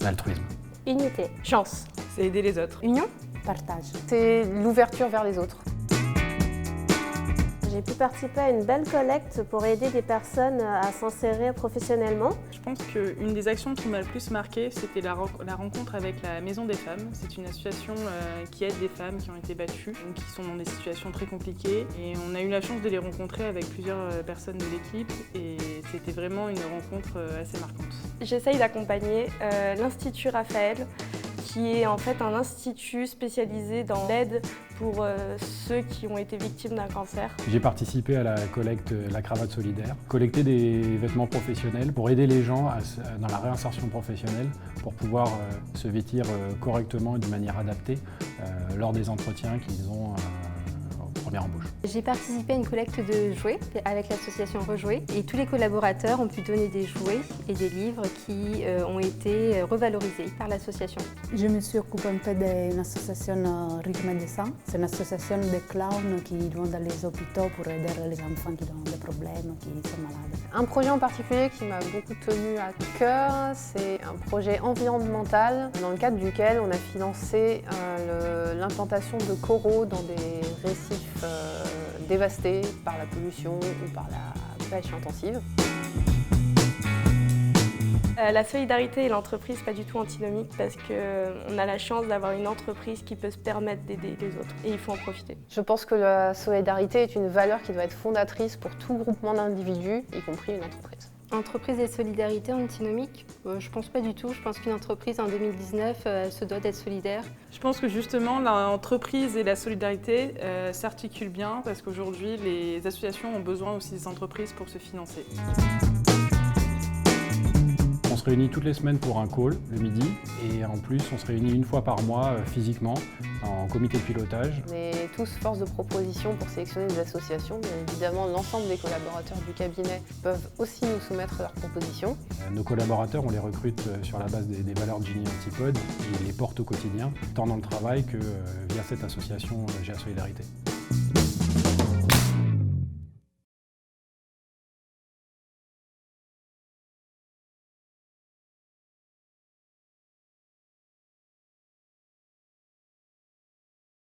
L'altruisme. Unité. Chance. C'est aider les autres. Union. Partage. C'est l'ouverture vers les autres. J'ai pu participer à une belle collecte pour aider des personnes à s'insérer professionnellement. Je pense qu'une des actions qui m'a le plus marquée, c'était la rencontre avec la Maison des Femmes. C'est une association qui aide des femmes qui ont été battues, donc qui sont dans des situations très compliquées. Et on a eu la chance de les rencontrer avec plusieurs personnes de l'équipe et c'était vraiment une rencontre assez marquante. J'essaye d'accompagner l'Institut Raphaël, qui est en fait un institut spécialisé dans l'aide pour ceux qui ont été victimes d'un cancer. J'ai participé à la collecte La Cravate Solidaire, collecter des vêtements professionnels pour aider les gens dans la réinsertion professionnelle pour pouvoir se vêtir correctement et de manière adaptée lors des entretiens qu'ils ont première embauche. J'ai participé à une collecte de jouets avec l'association Rejouer et tous les collaborateurs ont pu donner des jouets et des livres qui ont été revalorisés par l'association. Je me suis occupée un peu d'une association Rythme et Dessin. C'est une association de clowns qui vont dans les hôpitaux pour aider les enfants qui ont des problèmes, qui sont malades. Un projet en particulier qui m'a beaucoup tenu à cœur, c'est un projet environnemental dans le cadre duquel on a financé l'implantation de coraux dans des récifs dévastés par la pollution ou par la pêche intensive. La solidarité et l'entreprise, pas du tout antinomique parce qu'on a la chance d'avoir une entreprise qui peut se permettre d'aider les autres et il faut en profiter. Je pense que la solidarité est une valeur qui doit être fondatrice pour tout groupement d'individus, y compris une entreprise. Entreprise et solidarité antinomique, je pense pas du tout. Je pense qu'une entreprise en 2019 elle se doit d'être solidaire. Je pense que justement l'entreprise et la solidarité s'articulent bien parce qu'aujourd'hui les associations ont besoin aussi des entreprises pour se financer. On se réunit toutes les semaines pour un call le midi et en plus on se réunit une fois par mois physiquement en comité de pilotage. On est tous force de proposition pour sélectionner des associations. Bien évidemment, l'ensemble des collaborateurs du cabinet peuvent aussi nous soumettre leurs propositions. Nos collaborateurs, on les recrute sur la base des valeurs de Gini Antipode et les porte au quotidien, tant dans le travail que via cette association GA Solidarité.